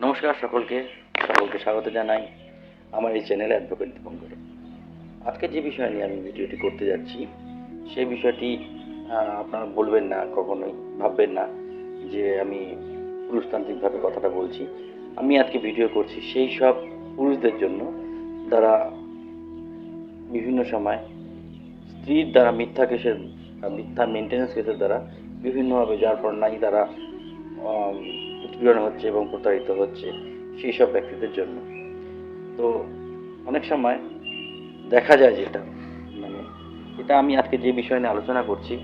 নমস্কার সকলকে স্বাগত জানাই আমার এই চ্যানেলে অ্যাডভোকেট দীপঙ্করে। আজকে যে বিষয় নিয়ে আমি ভিডিওটি করতে যাচ্ছি সেই বিষয়টি আপনারা বলবেন না, কখনোই ভাববেন না যে আমি পুরুষতান্ত্রিকভাবে কথাটা বলছি। আমি আজকে ভিডিও করছি সেই সব পুরুষদের জন্য যারা বিভিন্ন সময় স্ত্রীর দ্বারা মিথ্যা মেনটেন্যান্স কেসের দ্বারা বিভিন্নভাবে যার পর নাই তারা উৎপীড়ন হচ্ছে এবং প্রতারিত হচ্ছে সেই সব ব্যক্তিদের জন্য। তো অনেক সময় দেখা যায় যেটা এটা আমি আজকে যে বিষয় নিয়ে আলোচনা করছি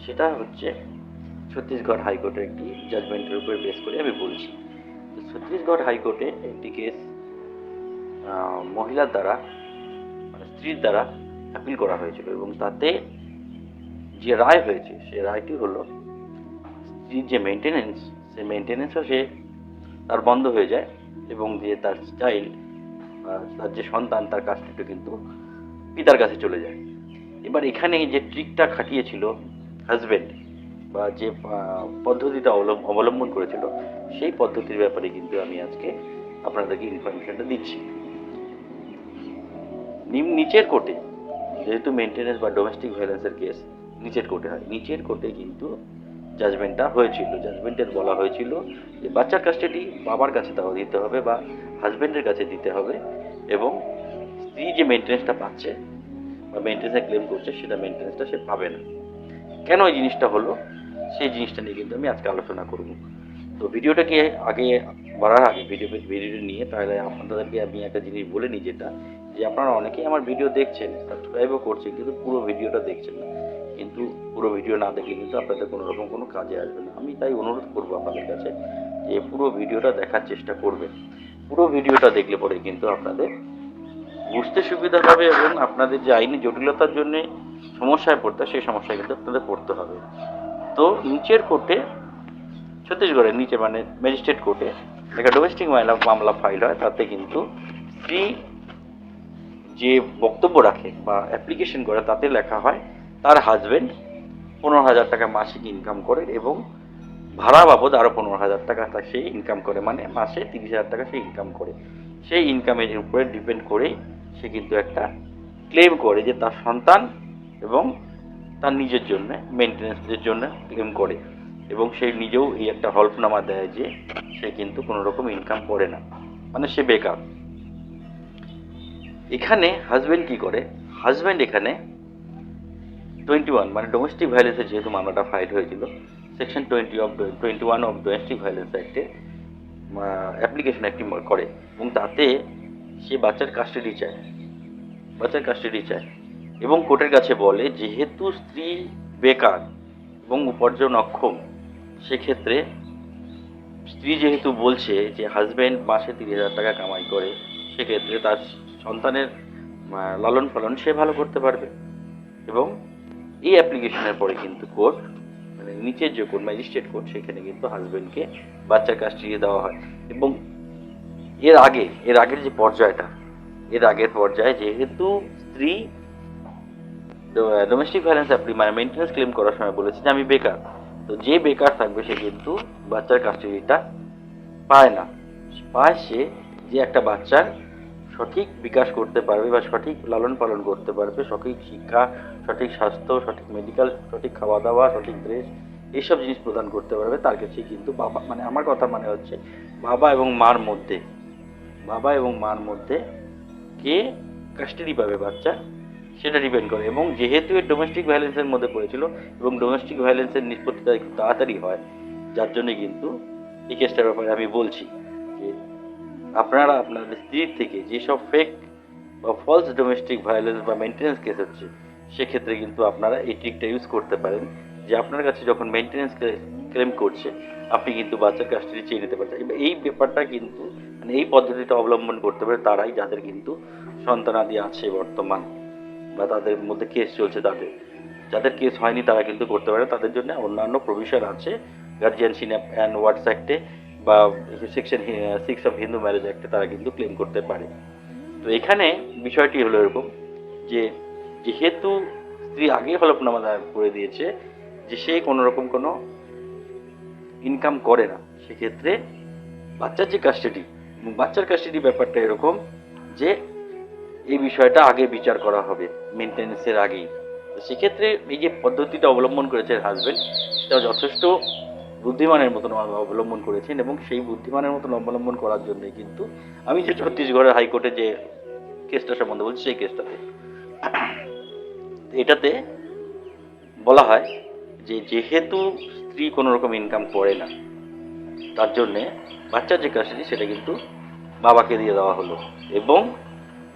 সেটা হচ্ছে ছত্তিশগড় হাইকোর্টের একটি জাজমেন্টের উপর বেস করে আমি বলছি। ছত্তিশগড় হাইকোর্টে একটি কেস মহিলার দ্বারা স্ত্রীর দ্বারা অ্যাপিল করা হয়েছিল এবং তাতে যে রায় হয়েছে সে রায়টি হলো স্ত্রীর যে মেনটেনেন্স, সেই মেনটেনেন্সও সে তার বন্ধ হয়ে যায় এবং যে তার চাইল্ড, তার যে সন্তান, তার কাজটা কিন্তু পিতার কাছে চলে যায়। এবার এখানে যে ট্রিকটা খাটিয়েছিল হাজব্যান্ড বা যে পদ্ধতিটা অবলম্বন করেছিল সেই পদ্ধতির ব্যাপারে কিন্তু আমি আজকে আপনাদেরকে ইনফরমেশনটা দিচ্ছি। নিচের কোর্টে, যেহেতু মেনটেনেন্স বা ডোমেস্টিক ভায়োলেন্সের কেস নিচের কোর্টে হয়, নিচের কোর্টে কিন্তু জাজমেন্টটা হয়েছিল। জাজমেন্টের বলা হয়েছিল যে বাচ্চার কাস্টাডি বাবার কাছে তাও দিতে হবে বা হাজব্যান্ডের কাছে দিতে হবে এবং স্ত্রী যে মেনটেনেন্সটা পাচ্ছে বা মেনটেনেন্সে ক্লেম করছে সেটা মেনটেনেন্সটা সে পাবে না। কেন এই জিনিসটা হলো সেই জিনিসটা নিয়ে কিন্তু আমি আজকে আলোচনা করব। তো ভিডিওটাকে আগে বাড়ার আগে ভিডিওটি নিয়ে তাহলে আপনাদেরকে আমি একটা জিনিস বলে নিই, যেটা যে আপনারা অনেকেই আমার ভিডিও দেখছেন, সাবস্ক্রাইবও করছেন, কিন্তু পুরো ভিডিওটা দেখছেন না। কিন্তু পুরো ভিডিও না দেখলে কিন্তু আপনাদের কোনো রকম কোনো কাজে আসবে না। আমি তাই অনুরোধ করবো আপনাদের কাছে যে পুরো ভিডিওটা দেখার চেষ্টা করবেন। পুরো ভিডিওটা দেখলে পরে কিন্তু আপনাদের বুঝতে সুবিধা হবে এবং আপনাদের যে আইনি জটিলতার জন্য সমস্যায় পড়তে সেই সমস্যায় কিন্তু আপনাদের পড়তে হবে। তো নিচের কোর্টে, ছত্তিশগড়ের নিচে মানে ম্যাজিস্ট্রেট কোর্টে একটা ডোমেস্টিক মামলা ফাইল হয়। তাতে কিন্তু স্ত্রী যে বক্তব্য রাখে বা অ্যাপ্লিকেশন করে তাতে লেখা হয় তার হাজব্যান্ড 15,000 টাকা মাসিক ইনকাম করে এবং ভাড়া বাবদ আরও 15,000 টাকা সে ইনকাম করে, মানে মাসে 30,000 টাকা সে ইনকাম করে। সেই ইনকামের উপরে ডিপেন্ড করেই সে কিন্তু একটা ক্লেম করে যে তার সন্তান এবং তার নিজের জন্য মেনটেন্যান্সের জন্য ক্লেম করে এবং সে নিজেও এই একটা হলফনামা দেয় যে সে কিন্তু কোনো রকম ইনকাম করে না, মানে সে বেকার। এখানে হাজব্যান্ড কি করে, হাজব্যান্ড এখানে 21 মানে ডোমেস্টিক ভায়োলেন্সের যেহেতু মামলাটা ফাইল হয়েছিল, সেকশন 21 অফ ডোমেস্টিক ভায়োলেন্স অ্যাক্টে অ্যাপ্লিকেশন একটি করে এবং তাতে সে বাচ্চার কাস্টাডি চায় এবং কোর্টের কাছে বলে যেহেতু স্ত্রী বেকার এবং উপার্জন অক্ষম, সেক্ষেত্রে স্ত্রী যেহেতু বলছে যে হাজব্যান্ড মাসে 30,000 টাকা কামাই করে, সেক্ষেত্রে তার সন্তানের লালন পালন সে ভালো করতে পারবে এবং এই অ্যাপ্লিকেশনের পরে কিন্তু কোর্ট, মানে নিচের যে কোর্ট ম্যাজিস্ট্রেট কোর্ট, সেখানে কিন্তু হাজব্যান্ডকে বাচ্চার কাস্টাডি দেওয়া হয়। এবং এর আগের যে পর্যায়টা, এর আগের পর্যায়ে যেহেতু স্ত্রী ডোমেস্টিক ভায়োলেন্স মানে মেনটেন্যান্স ক্লেম করার সময় বলেছে যে আমি বেকার, তো যে বেকার থাকবে সে কিন্তু বাচ্চার কাস্টাডিটা পায় না। পায় সে যে একটা বাচ্চার সঠিক বিকাশ করতে পারবে বা সঠিক লালন পালন করতে পারবে, সঠিক শিক্ষা, সঠিক স্বাস্থ্য, সঠিক মেডিকেল, সঠিক খাওয়া দাওয়া, সঠিক ড্রেস, এইসব জিনিস প্রদান করতে পারবে। তার কাছে কিন্তু বাবা, মানে আমার কথা মানে হচ্ছে বাবা এবং মার মধ্যে কে কাস্টাডি পাবে বাচ্চা সেটা ডিপেন্ড করে। এবং যেহেতু এর ডোমেস্টিক ভায়োলেন্সের মধ্যে পড়েছিল এবং ডোমেস্টিক ভায়োলেন্সের নিষ্পত্তিটা একটু তাড়াতাড়ি হয়, যার জন্য কিন্তু এই কেসটার ব্যাপারে আমি বলছি যে আপনারা আপনাদের স্ত্রীর থেকে যেসব ফেক বা ফলস ডোমেস্টিক ভায়োলেন্স বা মেনটেন্যান্স কেস হচ্ছে, সেক্ষেত্রে কিন্তু আপনারা এই ট্রিকটা ইউজ করতে পারেন যে আপনার কাছে যখন মেনটেন্যান্স ক্লেম করছে আপনি কিন্তু বাচ্চার কাস্টাডি চেয়ে নিতে পারছেন। এই ব্যাপারটা কিন্তু মানে এই পদ্ধতিটা অবলম্বন করতে পারে তারাই যাদের কিন্তু সন্তানাদি আছে বর্তমান বা তাদের মধ্যে কেস চলছে, যাদের কেস হয়নি তারা কিন্তু করতে পারে। তাদের জন্য অন্যান্য প্রভিশন আছে গার্জিয়ানশিপ অ্যান্ড ওয়ার্ডস অ্যাক্টে বা সেকশন 6 অফ হিন্দু ম্যারেজ অ্যাক্টে তারা কিন্তু ক্লেম করতে পারে। তো এখানে বিষয়টি হলো এরকম যে যেহেতু স্ত্রী আগেই হলফনামা করে দিয়েছে যে সে কোনো রকম কোনো ইনকাম করে না, সেক্ষেত্রে বাচ্চার যে কাস্টাডি, বাচ্চার কাস্টাডি ব্যাপারটা এরকম যে এই বিষয়টা আগে বিচার করা হবে মেনটেন্যান্সের আগেই। তো সেক্ষেত্রে এই যে পদ্ধতিটা অবলম্বন করেছে হাজবেন্ড, সেটা যথেষ্ট বুদ্ধিমানের মতন অবলম্বন করেছেন, এবং সেই বুদ্ধিমানের মতন অবলম্বন করার জন্যই কিন্তু আমি যে ছত্তিশগড়ের হাইকোর্টে যে কেসটা সম্বন্ধে বলছি, সেই কেসটাতে এটাতে বলা হয় যে যেহেতু স্ত্রী কোনো রকম ইনকাম করে না, তার জন্যে বাচ্চার যে কাস্টাডি সেটা কিন্তু বাবাকে দিয়ে দেওয়া হলো, এবং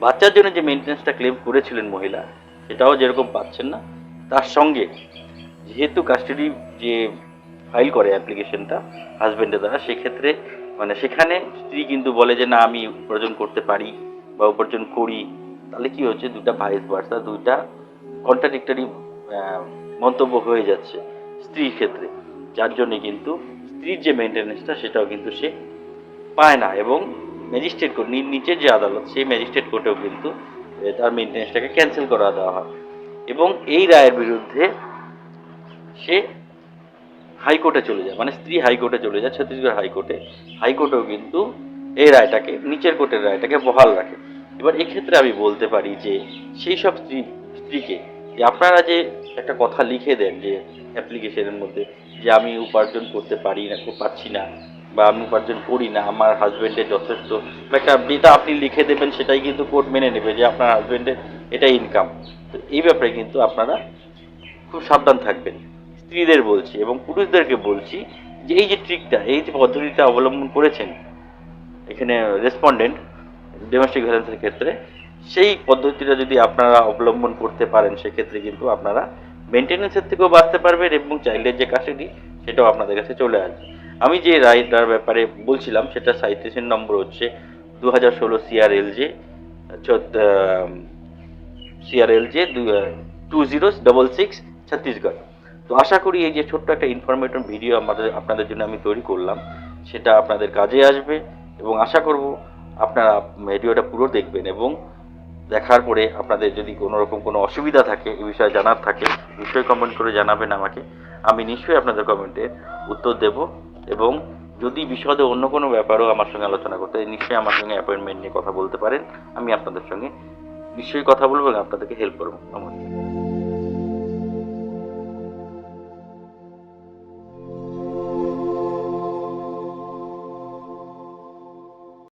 বাচ্চার জন্য যে মেনটেন্যান্সটা ক্লেম করেছিলেন মহিলা, সেটাও যেরকম পাচ্ছেন না। তার সঙ্গে যেহেতু কাস্টাডি যে ফাইল করে অ্যাপ্লিকেশনটা হাজবেন্ডের দ্বারা, সেক্ষেত্রে মানে সেখানে স্ত্রী কিন্তু বলে যে না আমি উপার্জন করতে পারি বা উপার্জন করি, তাহলে কি হচ্ছে, দুটা ভাইস ভার্সা, দুইটা কন্ট্রাডিক্টরি মন্তব্য হয়ে যাচ্ছে স্ত্রীর ক্ষেত্রে, যার জন্য কিন্তু স্ত্রীর যে মেনটেন্যান্সটা সেটাও কিন্তু সে পায় না, এবং ম্যাজিস্ট্রেট কোর্ট, নিচের যে আদালত, সেই ম্যাজিস্ট্রেট কোর্টেও কিন্তু তার মেনটেন্যান্সটাকে ক্যান্সেল করা দেওয়া হয়, এবং এই রায়ের বিরুদ্ধে সে হাইকোর্টে চলে যায়, মানে স্ত্রী হাইকোর্টে চলে যায়, ছত্তিশগড় হাইকোর্টে। হাইকোর্টেও কিন্তু এই রায়টাকে, নিচের কোর্টের রায়টাকে বহাল রাখে। এবার এক্ষেত্রে আমি বলতে পারি যে সেই সব স্ত্রীকে, যে আপনারা যে একটা কথা লিখে দেন যে অ্যাপ্লিকেশনের মধ্যে, যে আমি উপার্জন করতে পারি না, পারছি না, বা আমি উপার্জন করি না, আমার হাজবেন্ডের যথেষ্ট, একটা যেটা আপনি লিখে দেবেন সেটাই কিন্তু কোর্ট মেনে নেবে যে আপনার হাজবেন্ডের এটাই ইনকাম। তো এই ব্যাপারে কিন্তু আপনারা খুব সাবধান থাকবেন। স্ত্রীদের বলছি এবং পুরুষদেরকে বলছি যে এই যে ট্রিকটা, এই যে পদ্ধতিটা অবলম্বন করেছেন এখানে রেসপন্ডেন্ট ডোমেস্টিক ভায়োলেন্সের ক্ষেত্রে, সেই পদ্ধতিটা যদি আপনারা অবলম্বন করতে পারেন, সেক্ষেত্রে কিন্তু আপনারা মেনটেন্যান্সের থেকেও বাঁচতে পারবেন, এবং চাইল্ডের যে কাস্টাডি সেটাও আপনাদের কাছে চলে আসবে। আমি যে রায়টার ব্যাপারে বলছিলাম সেটা সাইটেশন নম্বর হচ্ছে 2016 CRLJ CRLJ 2066 ছত্তিশগড়। তো আশা করি এই যে ছোট্ট একটা ইনফরমেটিভ ভিডিও আপনাদের জন্য আমি তৈরি করলাম, সেটা আপনাদের কাজে আসবে, এবং আশা করব আপনারা ভিডিওটা পুরো দেখবেন, এবং দেখার পরে আপনাদের যদি কোনো রকম কোনো অসুবিধা থাকে, এই বিষয়ে জানার থাকে, নিশ্চয়ই কমেন্ট করে জানাবেন আমাকে। আমি নিশ্চয়ই আপনাদের কমেন্টের উত্তর দেব, এবং যদি বিশদে অন্য কোনো ব্যাপারেও আমার সঙ্গে আলোচনা করতে, নিশ্চয়ই আমার সঙ্গে অ্যাপয়েন্টমেন্ট নিয়ে কথা বলতে পারেন। আমি আপনাদের সঙ্গে নিশ্চয়ই কথা বলবো এবং আপনাদেরকে হেল্প করবো। নমস্কার।